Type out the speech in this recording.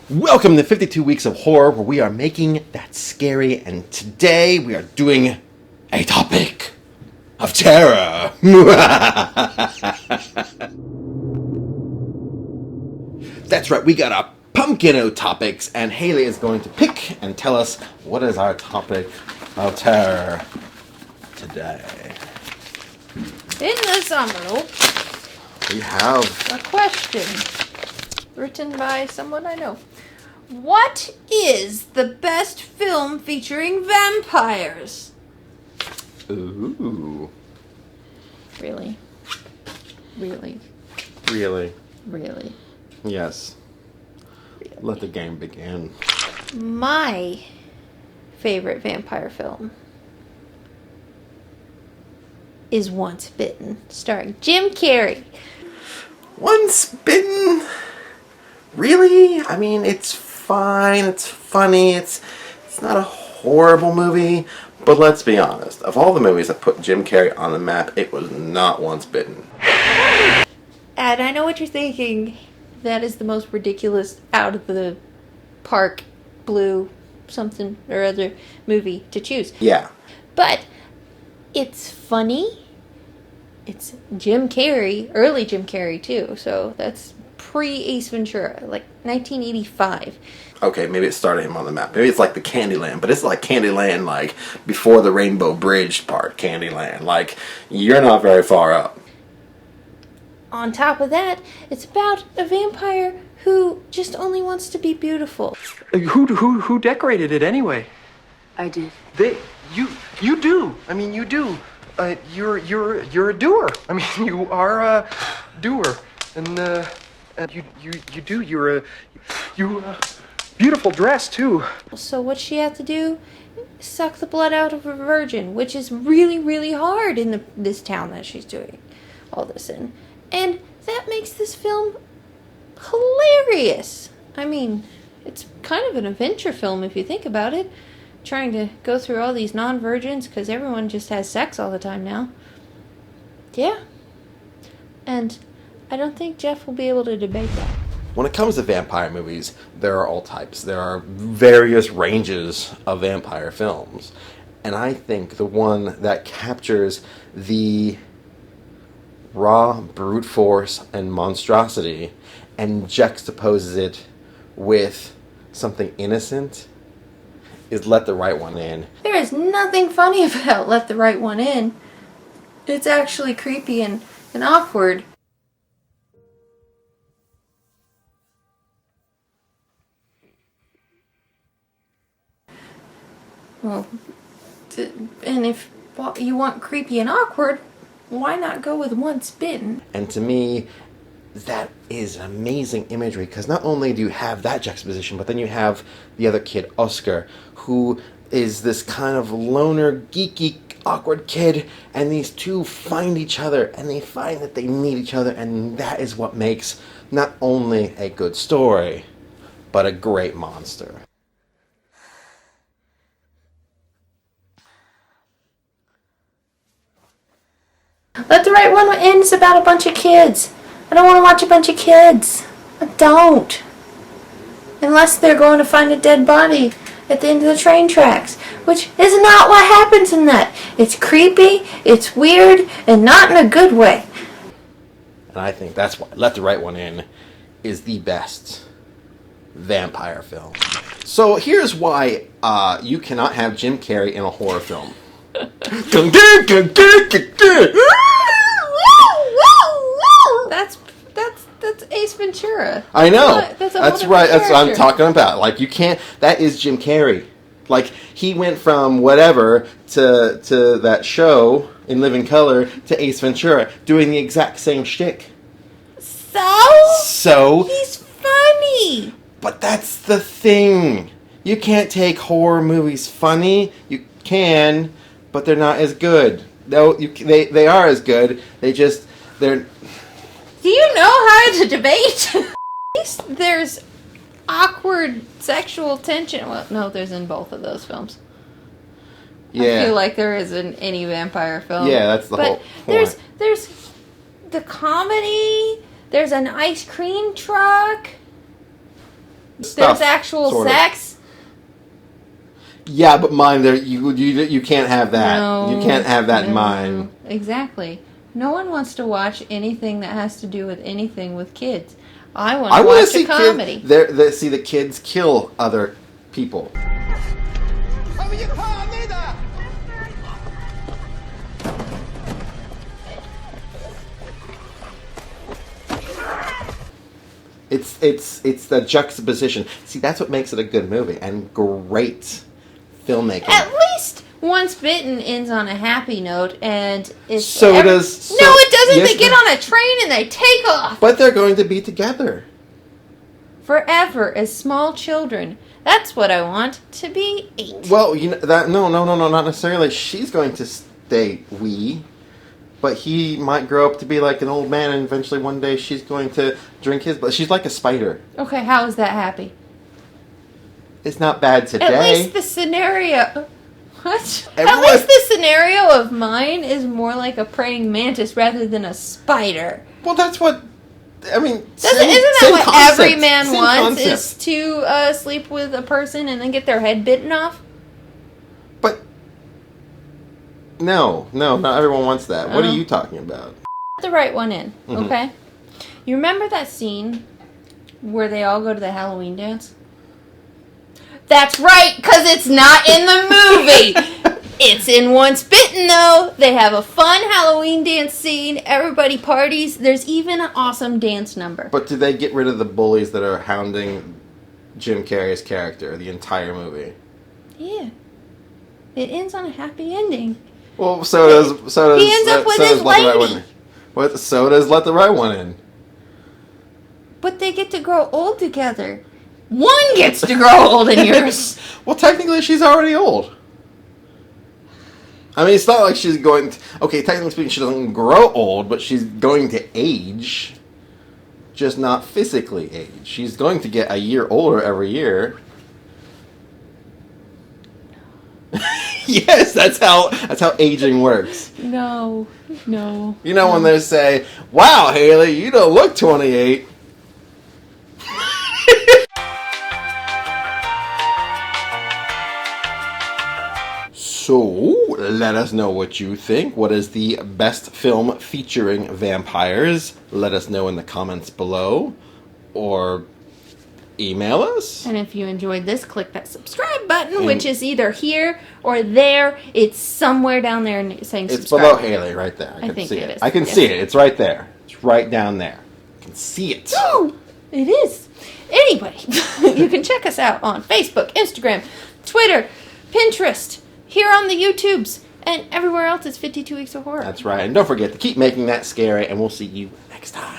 Welcome to 52 Weeks of Horror, where we are making that scary, and today we are doing a topic of terror. That's right, we got our pumpkin o topics, and Haley is going to pick and tell us what is our topic of terror today. In this envelope, We have a question written by someone I know. What is the best film featuring vampires? Ooh. Really? Really? Really? Really? Yes. Really? Let the game begin. My favorite vampire film is Once Bitten, starring Jim Carrey. Once Bitten? Really? I mean, it's fine, it's funny, it's not a horrible movie, but let's be honest, of all the movies that put Jim Carrey on the map, it was not Once Bitten. And I know what you're thinking. That is the most ridiculous out of the park blue something or other movie to choose. Yeah. But it's funny. It's Jim Carrey, early Jim Carrey too, so that's pre-Ace Ventura, like 1985. Okay, maybe it started him on the map. Maybe it's like the Candyland, but it's like Candyland, like, before the Rainbow Bridge part, Candyland. Like, you're not very far up. On top of that, it's about a vampire who just only wants to be beautiful. Who decorated it anyway? I did. You do. I mean, you do. You're a doer. I mean, you are a doer, and you do. You're a beautiful dress too. So what she had to do? Suck the blood out of a virgin, which is really, really hard in this town that she's doing all this in. And that makes this film hilarious. I mean, it's kind of an adventure film if you think about it. Trying to go through all these non-virgins because everyone just has sex all the time now. Yeah. And I don't think Jeff will be able to debate that. When it comes to vampire movies, there are all types. There are various ranges of vampire films. And I think the one that captures the raw brute force and monstrosity and juxtaposes it with something innocent is Let the Right One In. There is nothing funny about Let the Right One In. It's actually creepy and awkward. Well, and if you want creepy and awkward, why not go with Once Bitten? And to me, that is amazing imagery, because not only do you have that juxtaposition, but then you have the other kid, Oscar, who is this kind of loner, geeky, awkward kid, and these two find each other, and they find that they need each other, and that is what makes not only a good story, but a great monster. Let the Right One In is about a bunch of kids. I don't want to watch a bunch of kids. I don't. Unless they're going to find a dead body at the end of the train tracks, which is not what happens in that. It's creepy, it's weird, and not in a good way. And I think that's why Let the Right One In is the best vampire film. So here's why you cannot have Jim Carrey in a horror film. That's Ace Ventura. I know. That's right. That's what I'm character. talking about. Like, you can't. That is Jim Carrey. Like, he went from whatever to that show in Living Color to Ace Ventura, doing the exact same shtick. So he's funny. But that's the thing. You can't take horror movies funny. You can, but they're not as good. No, they are as good. They're. Do you know how to debate? There's awkward sexual tension. Well, no, there's in both of those films. Yeah. I feel like there is in any vampire film. Yeah, that's the whole point. There's the comedy. There's an ice cream truck. There's actual sort of. sex? Yeah, but mine, there you can't have that. No, you can't have that in mine. Exactly. No one wants to watch anything that has to do with anything with kids. I want I to want to watch see a comedy. see the kids kill other people. It's the juxtaposition. See, that's what makes it a good movie and great filmmaking. At least Once Bitten ends on a happy note, and it's No, it doesn't. Yes, They get on a train and they take off but they're going to be together forever as small children. That's what I want to be 8. Well, you know that no, not necessarily. She's going to stay wee, but he might grow up to be like an old man, and eventually one day she's going to drink his blood. She's like a spider. Okay, how is that happy? It's not bad today. At least the scenario. What? Everyone- At least the scenario of mine is more like a praying mantis rather than a spider. Well, that's what. I mean, Isn't that same what concept, every man same wants? concept. Is to sleep with a person and then get their head bitten off? But no, not everyone wants that. What are you talking about? The right one in, Mhm. okay? You remember that scene where they all go to the Halloween dance? That's right, because it's not in the movie. It's in Once Bitten, though. They have a fun Halloween dance scene. Everybody parties. There's even an awesome dance number. But do they get rid of the bullies that are hounding Jim Carrey's character the entire movie? Yeah. It ends on a happy ending. Well, so does He ends up with his Let the Right lady. One in. So does Let the Right One In. But they get to grow old together. One gets to grow old in yours. Well, technically, she's already old. I mean, it's not like she's going to... Okay, technically speaking, she doesn't grow old, but she's going to age. Just not physically age. She's going to get a year older every year. Yes, that's how aging works. No. You know when they say, "Wow, Haley, you don't look 28." So, let us know what you think. What is the best film featuring vampires? Let us know in the comments below. Or email us. And if you enjoyed this, click that subscribe button, which is either here or there. It's somewhere down there saying It's subscribe. below Haley right there. I can think see it it. is. I can Yes. see it. It's right there. It's right down there. I can see it. Oh, it is. Anyway, you can check us out on Facebook, Instagram, Twitter, Pinterest, here on the YouTubes, and everywhere else it's 52 Weeks of Horror. That's right. And don't forget to keep making that scary, and we'll see you next time.